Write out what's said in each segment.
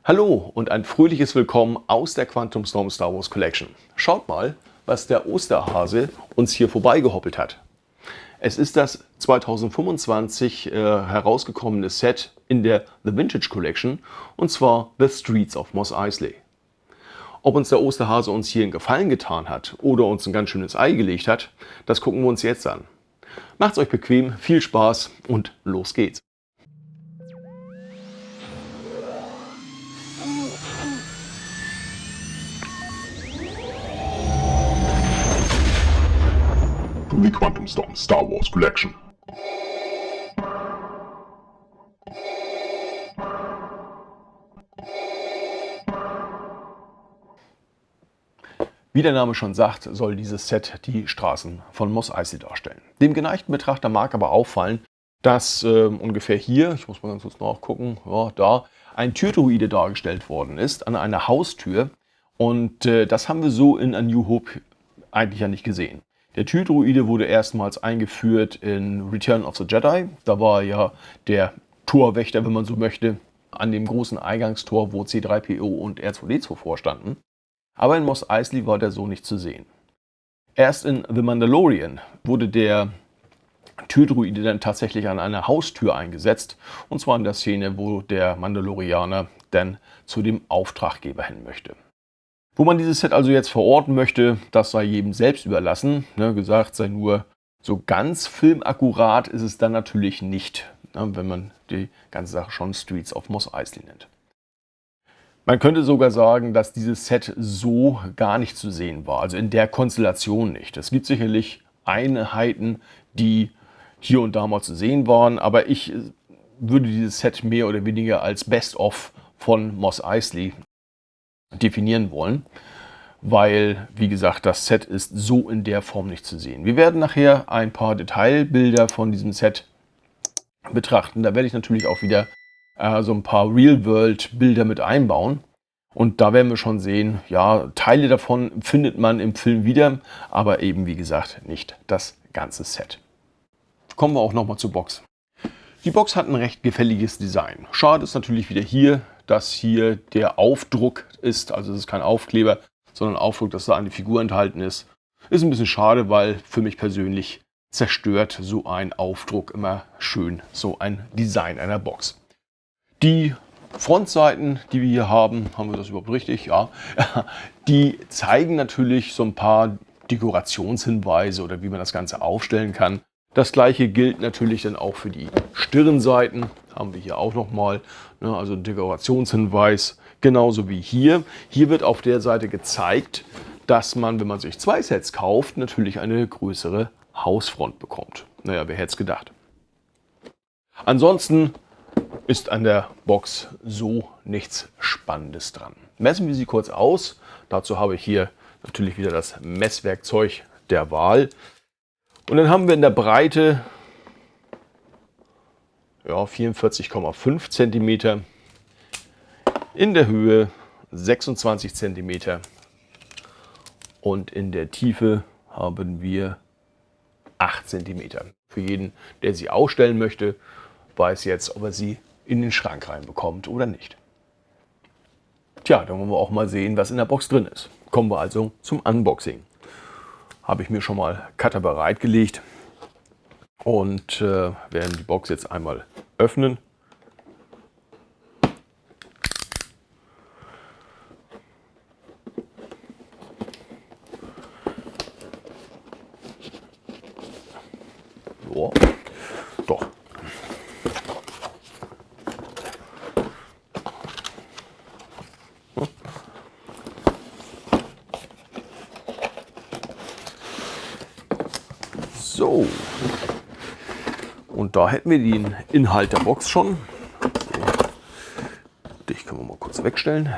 Hallo und ein fröhliches Willkommen aus der Quantum Storm Star Wars Collection. Schaut mal, was der Osterhase uns hier vorbeigehoppelt hat. Es ist das 2025 herausgekommene Set in der The Vintage Collection, und zwar The Streets of Mos Eisley. Ob uns der Osterhase uns hier einen Gefallen getan hat oder uns ein ganz schönes Ei gelegt hat, das gucken wir uns jetzt an. Macht's euch bequem, viel Spaß und los geht's! The Quantum Storm Star Wars Collection. Wie der Name schon sagt, soll dieses Set die Straßen von Mos Eisley darstellen. Dem geneigten Betrachter mag aber auffallen, dass ungefähr hier, ich muss mal ganz kurz nachgucken, ja, da ein Türdruide dargestellt worden ist an einer Haustür. Und das haben wir so in A New Hope eigentlich ja nicht gesehen. Der Türdruide wurde erstmals eingeführt in Return of the Jedi. Da war ja der Torwächter, wenn man so möchte, an dem großen Eingangstor, wo C3PO und R2D2 vorstanden. Aber in Mos Eisley war der so nicht zu sehen. Erst in The Mandalorian wurde der Türdruide dann tatsächlich an einer Haustür eingesetzt. Und zwar in der Szene, wo der Mandalorianer dann zu dem Auftraggeber hin möchte. Wo man dieses Set also jetzt verorten möchte, das sei jedem selbst überlassen. Gesagt sei nur, so ganz filmakkurat ist es dann natürlich nicht, wenn man die ganze Sache schon Streets of Mos Eisley nennt. Man könnte sogar sagen, dass dieses Set so gar nicht zu sehen war, also in der Konstellation nicht. Es gibt sicherlich Einheiten, die hier und da mal zu sehen waren, aber ich würde dieses Set mehr oder weniger als Best-of von Mos Eisley definieren wollen, weil, wie gesagt, das Set ist so in der Form nicht zu sehen. Wir werden nachher ein paar Detailbilder von diesem Set betrachten. Da werde ich natürlich auch wieder so ein paar Real-World-Bilder mit einbauen. Und da werden wir schon sehen, ja, Teile davon findet man im Film wieder, aber eben, wie gesagt, nicht das ganze Set. Kommen wir auch nochmal zur Box. Die Box hat ein recht gefälliges Design. Schade ist natürlich wieder hier, dass hier der Aufdruck ist, also es ist kein Aufkleber, sondern Aufdruck, dass da eine Figur enthalten ist. Ist ein bisschen schade, weil für mich persönlich zerstört so ein Aufdruck immer schön so ein Design einer Box. Die Frontseiten, die wir hier haben wir das überhaupt richtig? Ja. Die zeigen natürlich so ein paar Dekorationshinweise oder wie man das Ganze aufstellen kann. Das gleiche gilt natürlich dann auch für die Stirnseiten. Haben wir hier auch nochmal, also ein Dekorationshinweis, genauso wie hier. Hier wird auf der Seite gezeigt, dass man, wenn man sich zwei Sets kauft, natürlich eine größere Hausfront bekommt. Naja, wer hätte es gedacht. Ansonsten ist an der Box so nichts Spannendes dran. Messen wir sie kurz aus. Dazu habe ich hier natürlich wieder das Messwerkzeug der Wahl. Und dann haben wir in der Breite 44,5 cm, in der Höhe 26 cm und in der Tiefe haben wir 8 cm. Für jeden, der sie ausstellen möchte, weiß jetzt, ob er sie in den Schrank reinbekommt oder nicht. Tja, dann wollen wir auch mal sehen, was in der Box drin ist. Kommen wir also zum Unboxing. Habe ich mir schon mal Cutter bereitgelegt und werden die Box jetzt einmal öffnen. So. Doch. So, und da hätten wir den Inhalt der Box schon. Dich können wir mal kurz wegstellen.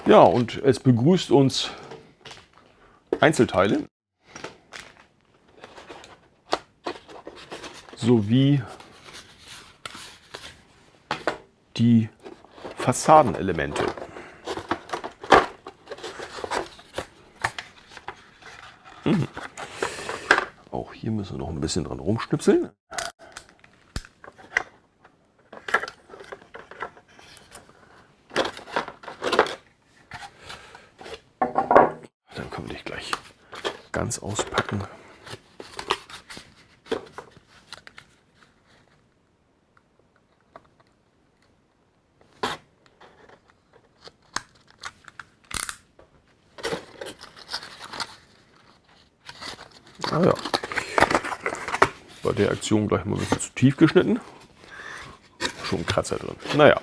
Ja, und es begrüßt uns Einzelteile sowie die Fassadenelemente. Auch hier müssen wir noch ein bisschen dran rumschnipseln. nicht gleich ganz auspacken. Ah ja, bei der Aktion gleich mal ein bisschen zu tief geschnitten. Schon ein Kratzer drin. Naja,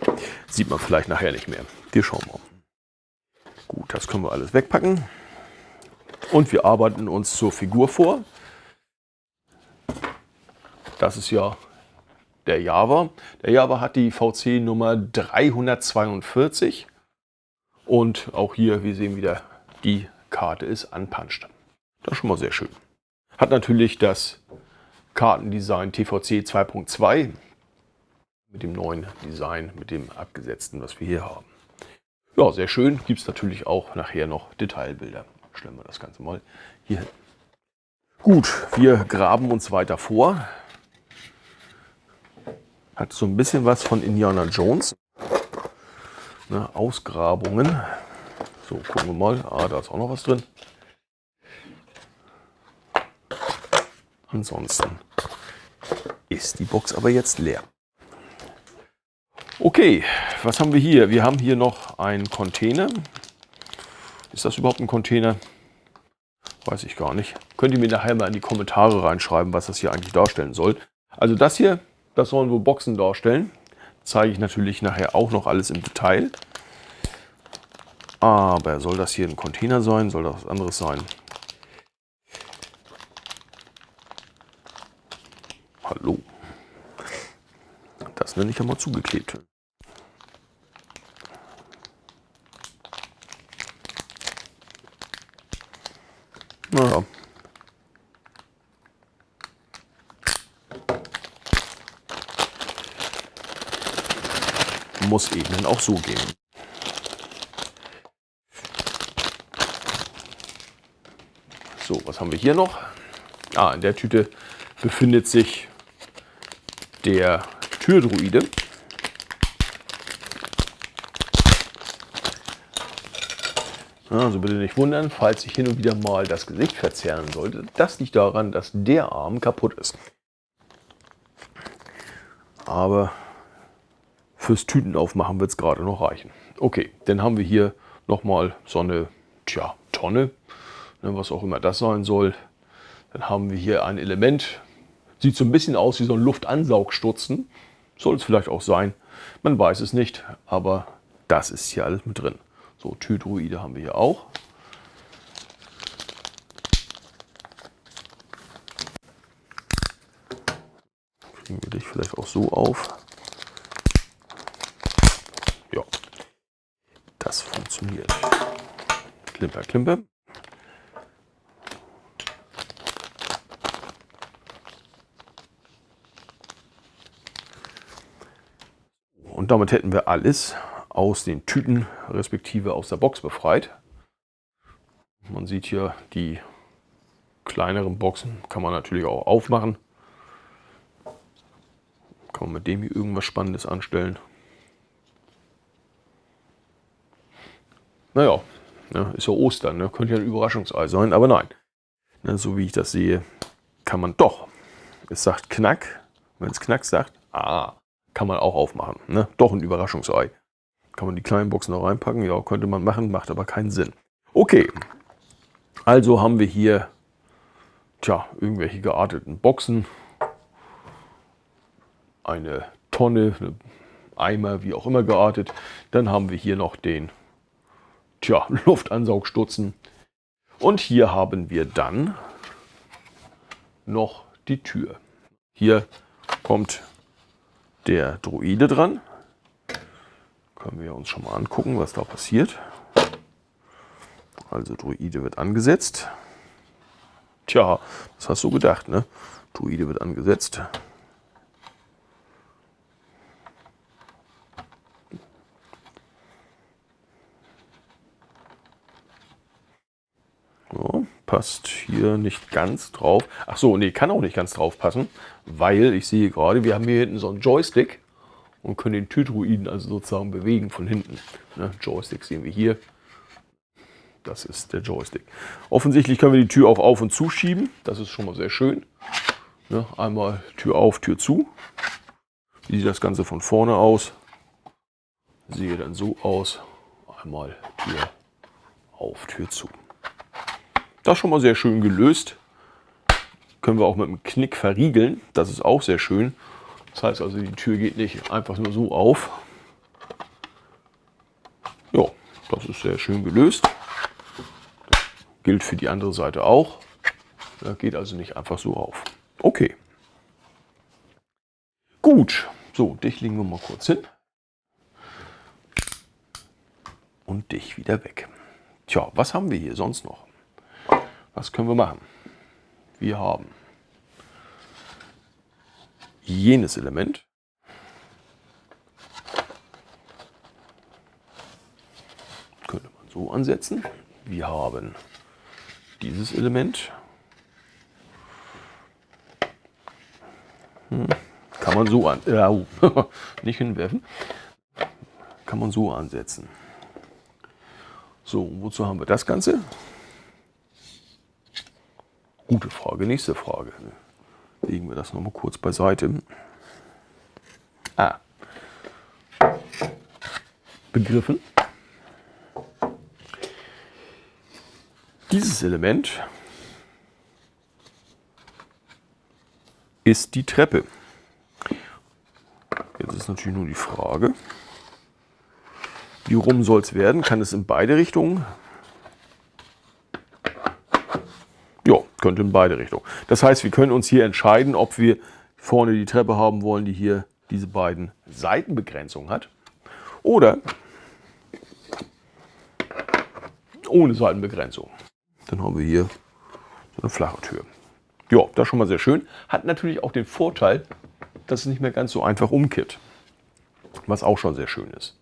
sieht man vielleicht nachher nicht mehr. Wir schauen mal. Gut, das können wir alles wegpacken. Und wir arbeiten uns zur Figur vor. Das ist ja der Java. Der Java hat die VC-Nummer 342. Und auch hier, wir sehen wieder, die Karte ist unpunched. Das ist schon mal sehr schön. Hat natürlich das Kartendesign TVC 2.2 mit dem neuen Design, mit dem abgesetzten, was wir hier haben. Ja, sehr schön. Gibt es natürlich auch nachher noch Detailbilder. Stellen wir das Ganze mal hier hin. Gut, wir graben uns weiter vor. Hat so ein bisschen was von Indiana Jones. Ne, Ausgrabungen. So, gucken wir mal. Ah, da ist auch noch was drin. Ansonsten ist die Box aber jetzt leer. Okay, was haben wir hier? Wir haben hier noch einen Container. Ist das überhaupt ein Container? Weiß ich gar nicht. Könnt ihr mir nachher mal in die Kommentare reinschreiben, was das hier eigentlich darstellen soll. Also das hier, das sollen wohl Boxen darstellen. Zeige ich natürlich nachher auch noch alles im Detail. Aber soll das hier ein Container sein? Soll das was anderes sein? Hallo. Das nenne ich ja mal zugeklebt. Naja. Muss eben dann auch so gehen. So, was haben wir hier noch? Ah, in der Tüte befindet sich der Türdruide. Also bitte nicht wundern, falls sich hin und wieder mal das Gesicht verzerren sollte. Das liegt daran, dass der Arm kaputt ist. Aber fürs Tütenaufmachen wird es gerade noch reichen. Okay, dann haben wir hier nochmal so eine Tonne, was auch immer das sein soll. Dann haben wir hier ein Element, sieht so ein bisschen aus wie so ein Luftansaugstutzen. Soll es vielleicht auch sein, man weiß es nicht, aber das ist hier alles mit drin. So, Türdruide haben wir hier auch. Kriegen wir dich vielleicht auch so auf. Ja, das funktioniert. Klimper, Klimper. Und damit hätten wir alles aus den Tüten respektive aus der Box befreit. Man sieht hier, die kleineren Boxen kann man natürlich auch aufmachen. Kann man mit dem hier irgendwas Spannendes anstellen. Naja, ist ja Ostern, könnte ja ein Überraschungsei sein, aber nein. So wie ich das sehe, kann man doch. Es sagt Knack, wenn es Knack sagt, kann man auch aufmachen. Doch ein Überraschungsei. Kann man die kleinen Boxen noch reinpacken? Ja, könnte man machen, macht aber keinen Sinn. Okay, also haben wir hier irgendwelche gearteten Boxen. Eine Tonne, eine Eimer, wie auch immer geartet. Dann haben wir hier noch den Luftansaugstutzen. Und hier haben wir dann noch die Tür. Hier kommt der Droide dran. Können wir uns schon mal angucken, was da passiert. Also Droide wird angesetzt. Tja, das hast du gedacht, ne? Droide wird angesetzt. So, passt hier nicht ganz drauf. Ach so, nee, kann auch nicht ganz drauf passen, weil ich sehe gerade, wir haben hier hinten so einen Joystick und können den Türdruiden also sozusagen bewegen von hinten. Joystick sehen wir hier. das ist der Joystick. Offensichtlich können wir die Tür auch auf- und zuschieben. Das ist schon mal sehr schön. Ne, einmal Tür auf, Tür zu. Wie sieht das Ganze von vorne aus? Sehe dann so aus. Einmal Tür auf, Tür zu. Das ist schon mal sehr schön gelöst. Können wir auch mit einem Knick verriegeln. Das ist auch sehr schön. Das heißt also, die Tür geht nicht einfach nur so auf. Ja, das ist sehr schön gelöst. Das gilt für die andere Seite auch. Das geht also nicht einfach so auf. Okay. Gut. So, dich legen wir mal kurz hin. Und dich wieder weg. Tja, was haben wir hier sonst noch? Was können wir machen? Wir haben jenes Element. Könnte man so ansetzen. Wir haben dieses Element. Kann man so nicht hinwerfen. Kann man so ansetzen. So, wozu haben wir das Ganze? Gute Frage, nächste Frage. Legen wir das noch mal kurz beiseite. Begriffen. Dieses Element ist die Treppe. Jetzt ist natürlich nur die Frage, wie rum soll es werden? Kann es in beide Richtungen? Ja, könnte in beide Richtungen. Das heißt, wir können uns hier entscheiden, ob wir vorne die Treppe haben wollen, die hier diese beiden Seitenbegrenzungen hat, oder ohne Seitenbegrenzung. Dann haben wir hier so eine flache Tür. Ja, das ist schon mal sehr schön. Hat natürlich auch den Vorteil, dass es nicht mehr ganz so einfach umkippt, was auch schon sehr schön ist.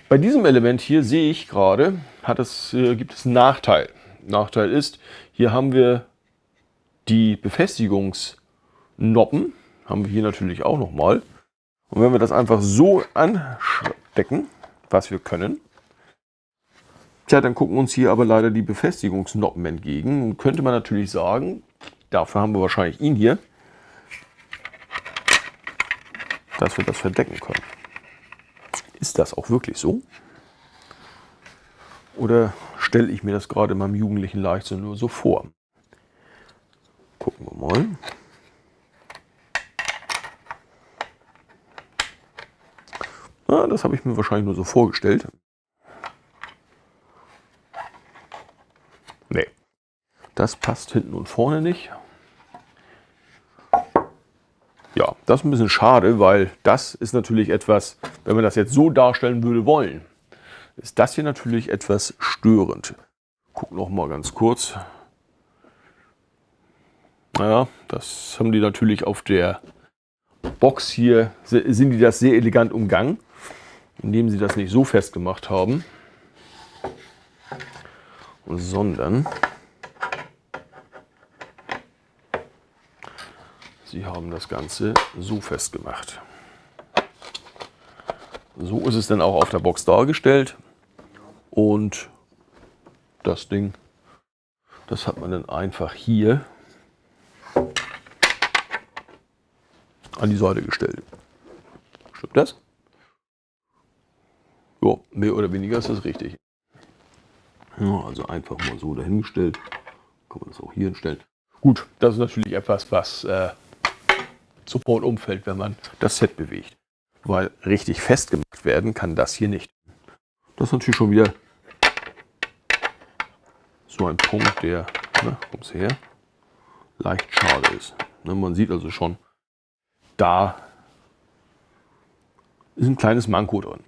Bei diesem Element hier sehe ich gerade, gibt es einen Nachteil. Nachteil ist, hier haben wir die Befestigungsnoppen, haben wir hier natürlich auch nochmal. Und wenn wir das einfach so anstecken, was wir können, tja, dann gucken uns hier aber leider die Befestigungsnoppen entgegen. Und könnte man natürlich sagen, dafür haben wir wahrscheinlich ihn hier, dass wir das verdecken können. Ist das auch wirklich so? Oder stelle ich mir das gerade in meinem jugendlichen Leichtsinn nur so vor? Gucken wir mal. Ja, das habe ich mir wahrscheinlich nur so vorgestellt. Nee, das passt hinten und vorne nicht. Ja, das ist ein bisschen schade, weil das ist natürlich etwas, wenn man das jetzt so darstellen würde wollen, ist das hier natürlich etwas störend. Guck noch mal ganz kurz. Naja, das haben die natürlich auf der Box hier, sind die das sehr elegant umgangen, indem sie das nicht so festgemacht haben, sondern sie haben das Ganze so festgemacht. So ist es dann auch auf der Box dargestellt. Und das Ding, das hat man dann einfach hier an die Seite gestellt. Stimmt das? Ja, mehr oder weniger ist das richtig. Ja, also einfach mal so dahingestellt. Kann man das auch hier hinstellen. Gut, das ist natürlich etwas, was sofort umfällt, wenn man das Set bewegt. Weil richtig festgemacht werden kann das hier nicht. Das ist natürlich schon wieder so ein Punkt, der, kommt's her, leicht schade ist. Man sieht also schon, da ist ein kleines Manko drin.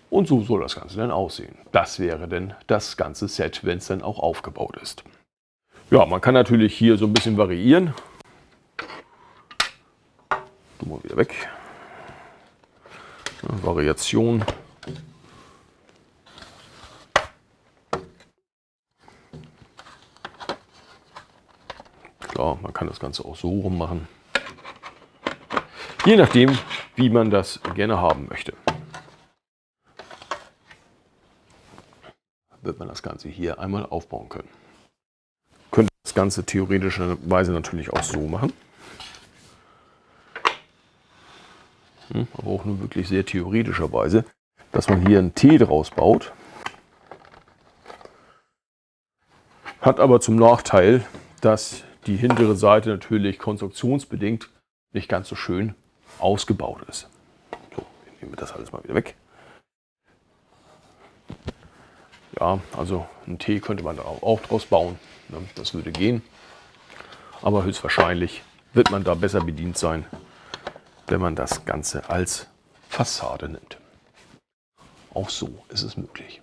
Und so soll das Ganze dann aussehen. Das wäre dann das ganze Set, wenn es dann auch aufgebaut ist. Ja, man kann natürlich hier so ein bisschen variieren. Tu mal wieder weg. Ja, Variation. Klar, man kann das Ganze auch so rum machen. Je nachdem, wie man das gerne haben möchte. wird man das Ganze hier einmal aufbauen können. Könnte das Ganze theoretischerweise natürlich auch so machen. Aber auch nur wirklich sehr theoretischerweise, dass man hier einen T draus baut. Hat aber zum Nachteil, dass die hintere Seite natürlich konstruktionsbedingt nicht ganz so schön ausgebaut ist. So, ich nehme das alles mal wieder weg. Ja, also ein T könnte man da auch draus bauen. Das würde gehen. Aber höchstwahrscheinlich wird man da besser bedient sein, wenn man das Ganze als Fassade nimmt. Auch so ist es möglich.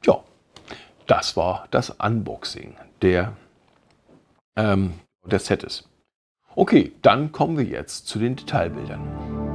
Ja, das war das Unboxing der Sets. Okay, dann kommen wir jetzt zu den Detailbildern.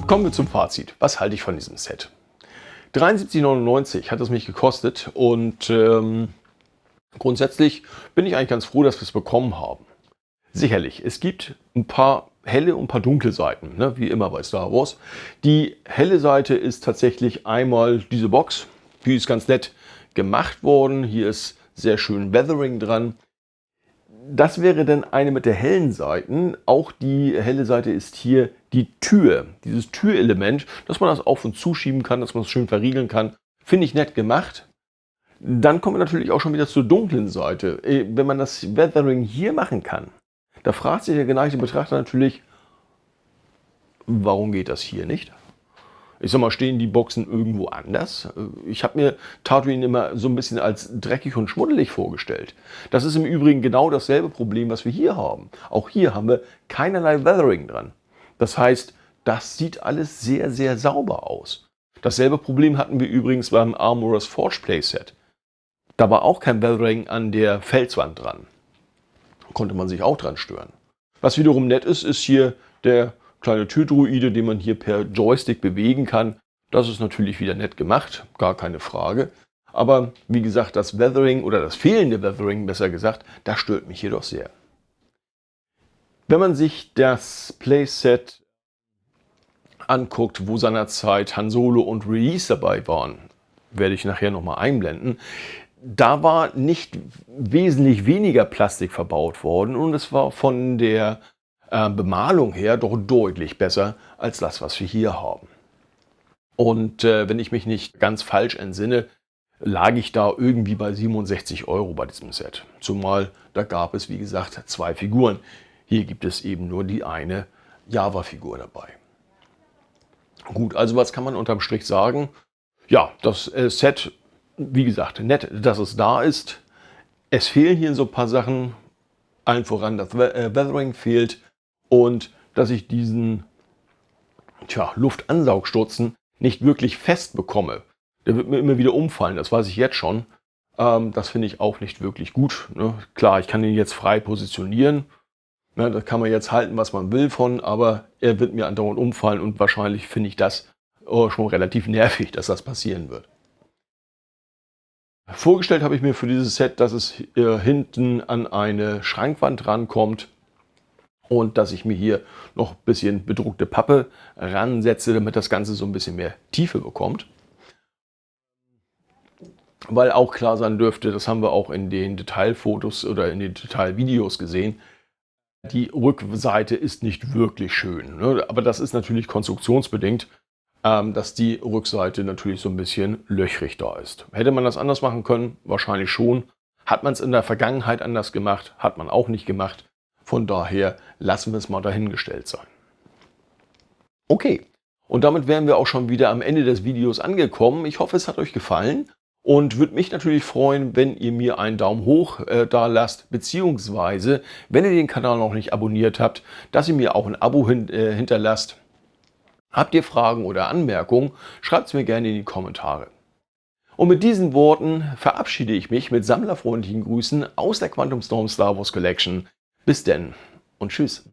Kommen wir zum Fazit. Was halte ich von diesem Set? 73,99 € hat es mich gekostet und grundsätzlich bin ich eigentlich ganz froh, dass wir es bekommen haben. Sicherlich, es gibt ein paar helle und ein paar dunkle Seiten, ne, wie immer bei Star Wars. Die helle Seite ist tatsächlich einmal diese Box. Die ist ganz nett gemacht worden. Hier ist sehr schön Weathering dran. Das wäre dann eine mit der hellen Seiten. Auch die helle Seite ist hier die Tür. Dieses Türelement, dass man das auf und zuschieben kann, dass man es schön verriegeln kann. Finde ich nett gemacht. Dann kommen wir natürlich auch schon wieder zur dunklen Seite. Wenn man das Weathering hier machen kann, da fragt sich der geneigte Betrachter natürlich, warum geht das hier nicht? Ich sag mal, stehen die Boxen irgendwo anders? Ich habe mir Tatooine immer so ein bisschen als dreckig und schmuddelig vorgestellt. Das ist im Übrigen genau dasselbe Problem, was wir hier haben. Auch hier haben wir keinerlei Weathering dran. Das heißt, das sieht alles sehr, sehr sauber aus. Dasselbe Problem hatten wir übrigens beim Armorer's Forge Playset. Da war auch kein Weathering an der Felswand dran. Konnte man sich auch dran stören. Was wiederum nett ist, ist hier der kleine Türdruide, den man hier per Joystick bewegen kann. Das ist natürlich wieder nett gemacht, gar keine Frage. Aber wie gesagt, das Weathering oder das fehlende Weathering, besser gesagt, das stört mich hier doch sehr. Wenn man sich das Playset anguckt, wo seinerzeit Han Solo und Release dabei waren, werde ich nachher nochmal einblenden, da war nicht wesentlich weniger Plastik verbaut worden und es war von der Bemalung her doch deutlich besser als das, was wir hier haben. Und wenn ich mich nicht ganz falsch entsinne, lag ich da irgendwie bei 67 € bei diesem Set. Zumal da gab es, wie gesagt, 2 Figuren. Hier gibt es eben nur die eine Java-Figur dabei. Gut, also was kann man unterm Strich sagen? Ja, das Set, wie gesagt, nett, dass es da ist. Es fehlen hier so ein paar Sachen. Allen voran das Weathering fehlt. Und dass ich diesen Luftansaugstutzen nicht wirklich fest bekomme. Der wird mir immer wieder umfallen, das weiß ich jetzt schon. Das finde ich auch nicht wirklich gut. Ne? Klar, ich kann ihn jetzt frei positionieren. Ne? Da kann man jetzt halten, was man will von, aber er wird mir andauernd umfallen und wahrscheinlich finde ich das schon relativ nervig, dass das passieren wird. Vorgestellt habe ich mir für dieses Set, dass es hinten an eine Schrankwand rankommt. Und dass ich mir hier noch ein bisschen bedruckte Pappe ransetze, damit das Ganze so ein bisschen mehr Tiefe bekommt. Weil auch klar sein dürfte, das haben wir auch in den Detailfotos oder in den Detailvideos gesehen, die Rückseite ist nicht wirklich schön. Ne? Aber das ist natürlich konstruktionsbedingt, dass die Rückseite natürlich so ein bisschen löchrig da ist. Hätte man das anders machen können? Wahrscheinlich schon. Hat man es in der Vergangenheit anders gemacht? Hat man auch nicht gemacht. Von daher lassen wir es mal dahingestellt sein. Okay, und damit wären wir auch schon wieder am Ende des Videos angekommen. Ich hoffe, es hat euch gefallen und würde mich natürlich freuen, wenn ihr mir einen Daumen hoch da lasst, beziehungsweise, wenn ihr den Kanal noch nicht abonniert habt, dass ihr mir auch ein Abo hinterlasst. Habt ihr Fragen oder Anmerkungen, schreibt es mir gerne in die Kommentare. Und mit diesen Worten verabschiede ich mich mit sammlerfreundlichen Grüßen aus der Quantum Storm Star Wars Collection. Bis denn und tschüss.